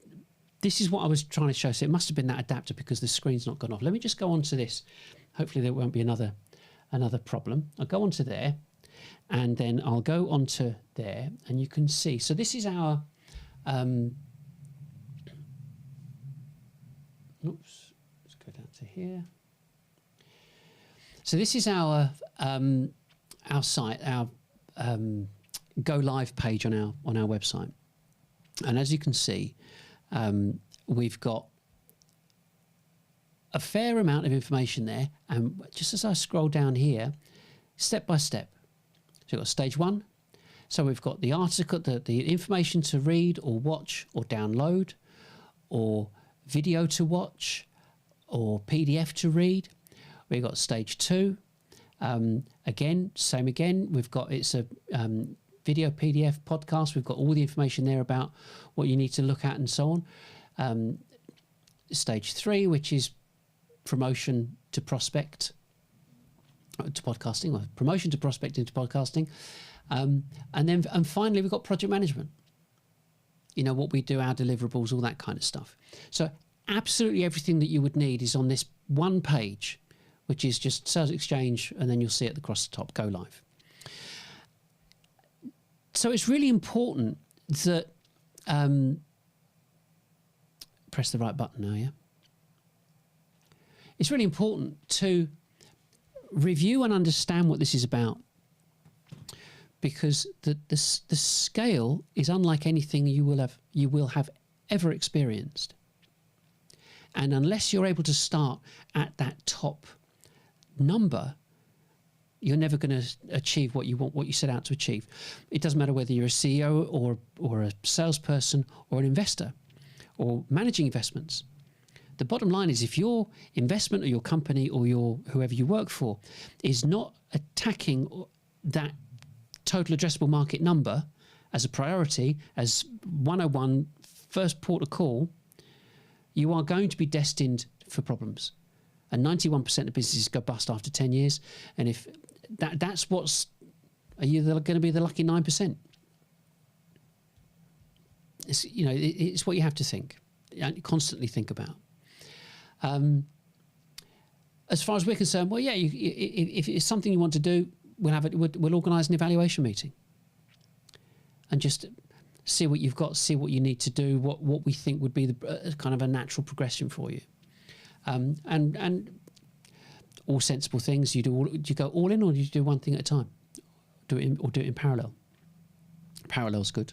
this is what I was trying to show. So it must have been that adapter because the screen's not gone off. Let me just go on to this. Hopefully there won't be another problem. I'll go on to there and then I'll go on to there and you can see. So this is our... oops, let's go down to here. So this is our site, our go live page on our website, and as you can see, we've got a fair amount of information there. And just as I scroll down here, step by step. So we've got stage 1. So we've got the article, the information to read or watch or download, or video to watch or PDF to read. We've got stage 2. Again, we've got, it's a video, PDF, podcast. We've got all the information there about what you need to look at and so on. Stage 3, which is promotion to prospect to podcasting, or promotion to prospecting to podcasting. And finally, we've got project management. You know, what we do, our deliverables, all that kind of stuff. So absolutely everything that you would need is on this one page, which is just Sales Exchange, and then you'll see it across the top, go live. So it's really important that, press the right button now, yeah? It's really important to review and understand what this is about, because the scale is unlike anything you will have ever experienced. And unless you're able to start at that top number, you're never going to achieve what you want, what you set out to achieve. It doesn't matter whether you're a CEO or a salesperson or an investor or managing investments. The bottom line is, if your investment or your company or whoever you work for is not attacking that total addressable market number as a priority, as 101 first port of call, you are going to be destined for problems. And 91% of businesses go bust after 10 years. And if that's what's, are you going to be the lucky 9%? it's what you have to think, constantly think about. As far as we're concerned, well, yeah, if it's something you want to do, we'll organise an evaluation meeting and just see what you've got, see what you need to do, what we think would be the kind of a natural progression for you, and all sensible things. Do you go all in, or do you do one thing at a time? Do it in parallel. Parallel's good.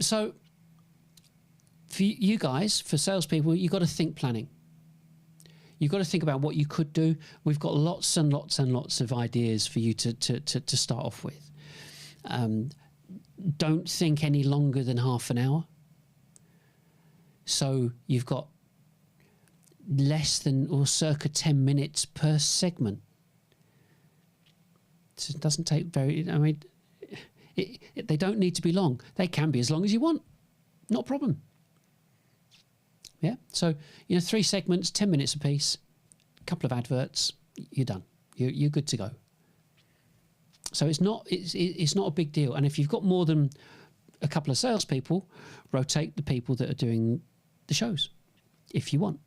So for you guys, for salespeople, you've got to think planning. You've got to think about what you could do. We've got lots and lots and lots of ideas for you to start off with. Don't think any longer than half an hour. So you've got less than or circa 10 minutes per segment. So it doesn't take very, they don't need to be long. They can be as long as you want. Not a problem. Yeah, so 3 segments, 10 minutes apiece, a couple of adverts, you're done. You're good to go. So it's not a big deal. And if you've got more than a couple of salespeople, rotate the people that are doing the shows, if you want.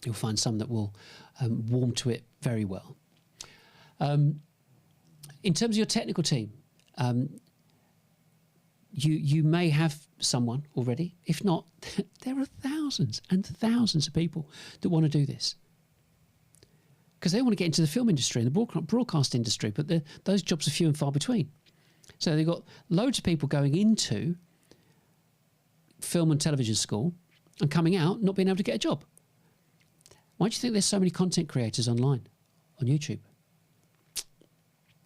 You'll find some that will warm to it very well. In terms of your technical team, you may have someone already. If not, there are thousands and thousands of people that want to do this because they want to get into the film industry and the broadcast industry, but those jobs are few and far between. So they've got loads of people going into film and television school and coming out not being able to get a job. Why do you think there's so many content creators online on YouTube?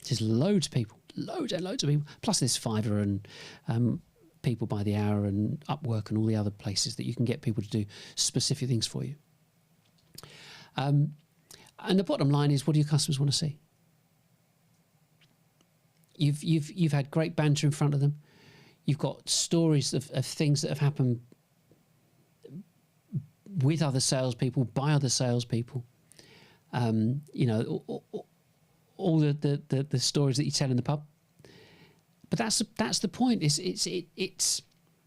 There's loads of people. Loads and loads of people. Plus there's Fiverr and people by the hour and Upwork and all the other places that you can get people to do specific things for you. And the bottom line is, what do your customers want to see? You've had great banter in front of them. You've got stories of things that have happened with other salespeople, by other salespeople. All the stories that you tell in the pub. But that's the point. It's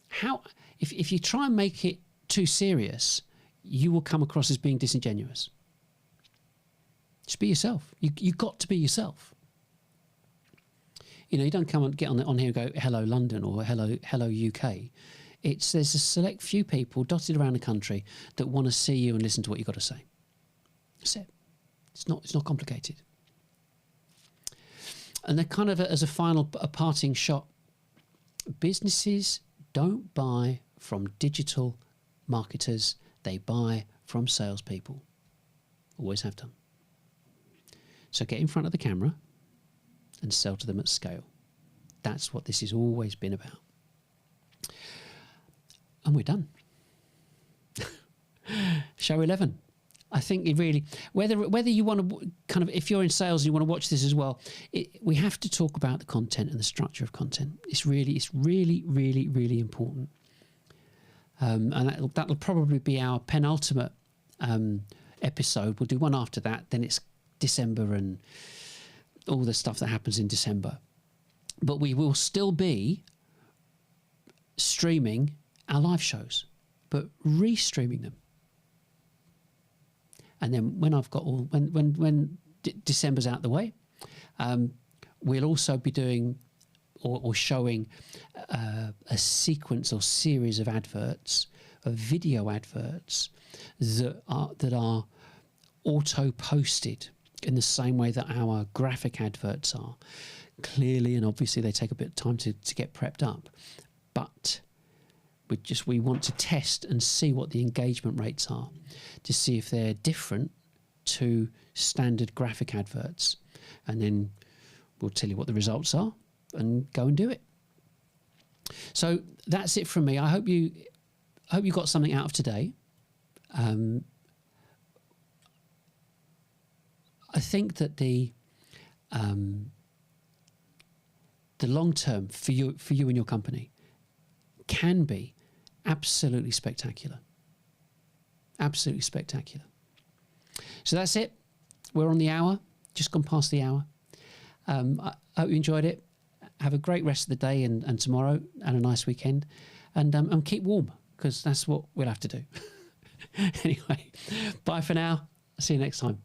how if you try and make it too serious, you will come across as being disingenuous. Just be yourself. You got to be yourself. You don't come and get on here and go hello London or hello UK. There's a select few people dotted around the country that want to see you and listen to what you've got to say. That's it. It's not complicated. And they're kind of as a parting shot, businesses don't buy from digital marketers, they buy from salespeople. Always have done. So get in front of the camera and sell to them at scale. That's what this has always been about. And we're done. Show 11. I think it really, whether you want to kind of, if you're in sales and you want to watch this as well, we have to talk about the content and the structure of content. It's really, really important. And that'll probably be our penultimate episode. We'll do one after that. Then it's December and all the stuff that happens in December. But we will still be streaming our live shows, but restreaming them. And then when I've got when December's out the way, we'll also be doing or showing a sequence or series of adverts, of video adverts that are auto posted in the same way that our graphic adverts are. Clearly and obviously they take a bit of time to get prepped up, but we want to test and see what the engagement rates are to see if they're different to standard graphic adverts, and then we'll tell you what the results are and go and do it. So that's it from me. I hope you got something out of today. I think that the long term for you and your company can be absolutely spectacular. Absolutely spectacular. So that's it. We're on the hour, just gone past the hour. I hope you enjoyed it. have a great rest of the day and tomorrow, and a nice weekend, and keep warm, because that's what we'll have to do. Anyway, bye for now. See you next time.